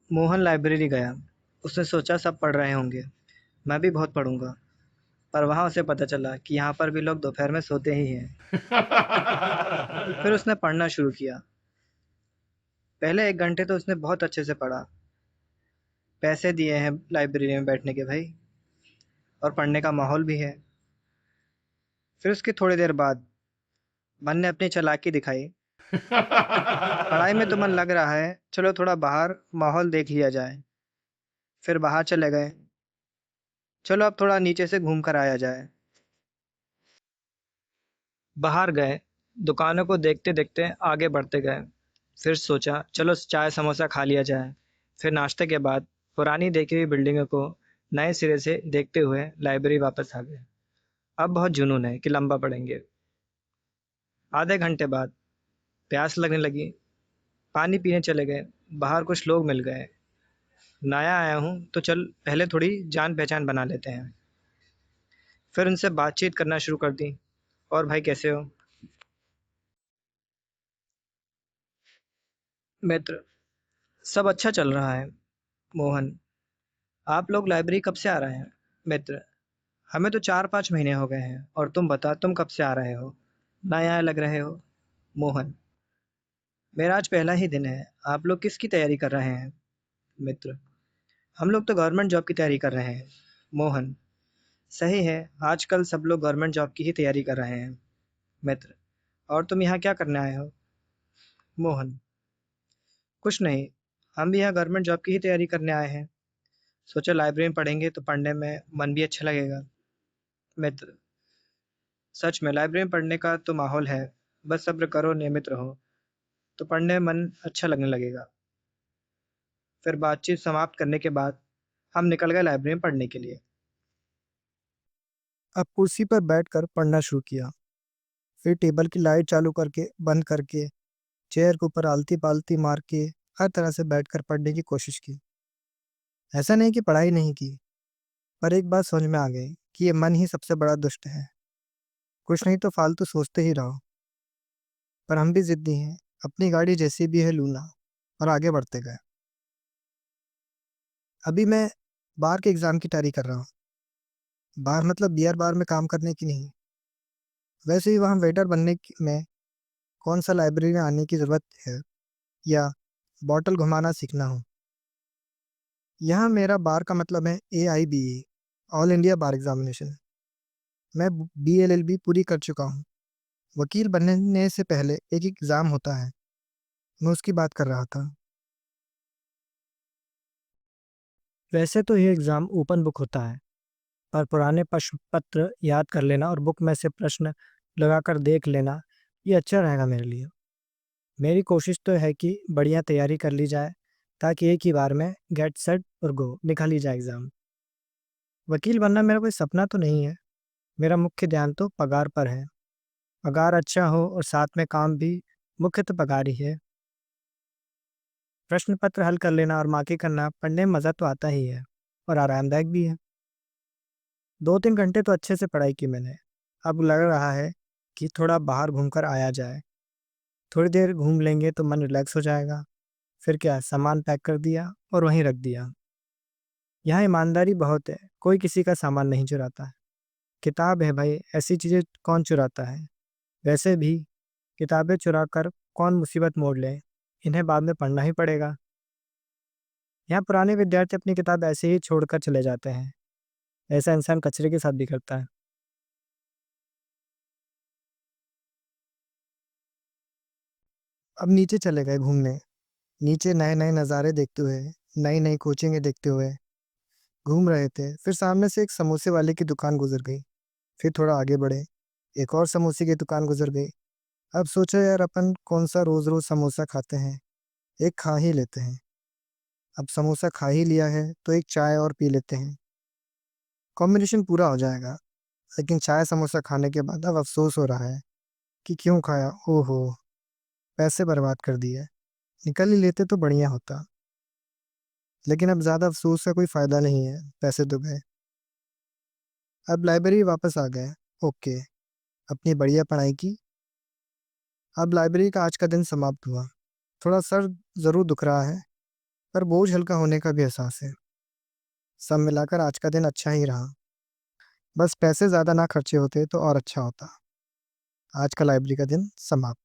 Mohan library गया। उसने सोचा सब पढ़ रहे होंगे, मैं भी बहुत पढ़ूंगा। पर वहां उसे पता चला कि यहाँ पर भी लोग दोपहर में सोते ही हैं। फिर उसने पढ़ना शुरू किया। पहले 1 घंटे तो उसने बहुत अच्छे से पढ़ा। पैसे दिए हैं लाइब्रेरी में बैठने के भाई, और पढ़ने का माहौल भी है। फिर उसकी थोड़ी देर बाद मन ने अपनी चालाकी दिखाई। पढ़ाई में तो मन लग रहा है, चलो थोड़ा बाहर माहौल देख लिया जाए। फिर बाहर चले गए। चलो अब थोड़ा नीचे से घूम कर आया जाए। बाहर गए, दुकानों को देखते देखते आगे बढ़ते गए। फिर सोचा चलो चाय समोसा खा लिया जाए। फिर नाश्ते के बाद पुरानी देखी हुई बिल्डिंगों को नए सिरे से देखते हुए लाइब्रेरी वापस आ गए। अब बहुत जुनून है कि लंबा पढ़ेंगे। आधे घंटे बाद प्यास लगने लगी। पानी पीने चले गए। बाहर कुछ लोग मिल गए। नया आया हूँ तो चल पहले थोड़ी जान पहचान बना लेते हैं। फिर उनसे बातचीत करना शुरू कर दी। और भाई कैसे हो? मित्र: सब अच्छा चल रहा है। मोहन: आप लोग लाइब्रेरी कब से आ रहे हैं? मित्र: हमें तो 4-5 महीने हो गए हैं। और तुम बता, तुम कब से आ रहे हो? नया लग रहे हो। मोहन: मेरा आज पहला ही दिन है। आप लोग किसकी तैयारी कर रहे हैं? मित्र: हम लोग तो गवर्नमेंट जॉब की तैयारी कर रहे हैं। मोहन: सही है, आजकल सब लोग गवर्नमेंट जॉब की ही तैयारी कर रहे हैं। मित्र: और तुम यहाँ क्या करने आए हो? मोहन: कुछ नहीं, हम भी यहाँ गवर्नमेंट जॉब की ही तैयारी करने आए हैं। सोचा लाइब्रेरी में पढ़ेंगे तो पढ़ने में मन भी अच्छा लगेगा। मित्र: सच में लाइब्रेरी में पढ़ने का तो माहौल है। बस सब्र करो, नियमित रहो, तो पढ़ने में मन अच्छा लगने लगेगा। फिर बातचीत समाप्त करने के बाद हम निकल गए लाइब्रेरी में पढ़ने के लिए। अब कुर्सी पर बैठकर पढ़ना शुरू किया। फिर टेबल की लाइट चालू करके बंद करके चेयर के ऊपर आलती पालती मार के हर तरह से बैठकर पढ़ने की कोशिश की। ऐसा नहीं कि पढ़ाई नहीं की, पर एक बात समझ में आ गई कि ये मन ही सबसे बड़ा दुष्ट है। कुछ नहीं तो फालतू सोचते ही रहो। पर हम भी जिद्दी हैं, अपनी गाड़ी जैसी भी है लूना, और आगे बढ़ते गए। अभी मैं बार के एग्जाम की तैयारी कर रहा हूँ। बार मतलब बियर बार में काम करने की नहीं। वैसे ही वहाँ वेटर में कौन सा लाइब्रेरी में आने की जरूरत है, या बॉटल घुमाना सीखना हो। यहाँ मेरा बार का मतलब है AIBE, ऑल इंडिया बार एग्जामिनेशन। मैं BLLB पूरी कर चुका हूँ। वकील बनने से पहले एक एग्ज़ाम होता है, मैं उसकी बात कर रहा था। वैसे तो ये एग्ज़ाम ओपन बुक होता है, पर पुराने प्रश्न पत्र याद कर लेना और बुक में से प्रश्न लगाकर देख लेना, ये अच्छा रहेगा मेरे लिए। मेरी कोशिश तो है कि बढ़िया तैयारी कर ली जाए, ताकि एक ही बार में गेट सेट और गो निकाल ही जाए एग्ज़ाम। वकील बनना मेरा कोई सपना तो नहीं है। मेरा मुख्य ध्यान तो पगार पर है। पगार अच्छा हो और साथ में काम भी, मुख्य तो पगार ही है। प्रश्न पत्र हल कर लेना और मार्किंग करना पढ़ने में मज़ा तो आता ही है, और आरामदायक भी है। 2-3 घंटे तो अच्छे से पढ़ाई की मैंने। अब लग रहा है कि थोड़ा बाहर घूमकर आया जाए। थोड़ी देर घूम लेंगे तो मन रिलैक्स हो जाएगा। फिर क्या, सामान पैक कर दिया और वहीं रख दिया। यहाँ ईमानदारी बहुत है, कोई किसी का सामान नहीं चुराता है। किताब है भाई, ऐसी चीज़ें कौन चुराता है। वैसे भी किताबें चुरा कर कौन मुसीबत मोड़ ले, इन्हें बाद में पढ़ना ही पड़ेगा। यहाँ पुराने विद्यार्थी अपनी किताब ऐसे ही छोड़कर चले जाते हैं। ऐसा इंसान कचरे के साथ भी करता है। अब नीचे चले गए घूमने। नीचे नए नए नज़ारे देखते हुए, नई नई कोचिंगें देखते हुए घूम रहे थे। फिर सामने से एक समोसे वाले की दुकान गुजर गई। फिर थोड़ा आगे बढ़े, एक और समोसे की दुकान गुजर गई। अब सोचा यार, अपन कौन सा रोज रोज समोसा खाते हैं, एक खा ही लेते हैं। अब समोसा खा ही लिया है तो एक चाय और पी लेते हैं, कॉम्बिनेशन पूरा हो जाएगा। लेकिन चाय समोसा खाने के बाद अब अफसोस हो रहा है कि क्यों खाया। ओहो, पैसे बर्बाद कर दिए। निकल ही लेते तो बढ़िया होता। लेकिन अब ज़्यादा अफसोस का कोई फ़ायदा नहीं है, पैसे तो गए। अब लाइब्रेरी वापस आ गए। ओके, अपनी बढ़िया पढ़ाई की। अब लाइब्रेरी का आज का दिन समाप्त हुआ। थोड़ा सर ज़रूर दुख रहा है, पर बोझ हल्का होने का भी एहसास है। सब मिलाकर आज का दिन अच्छा ही रहा। बस पैसे ज़्यादा ना खर्चे होते तो और अच्छा होता। आज का लाइब्रेरी का दिन समाप्त।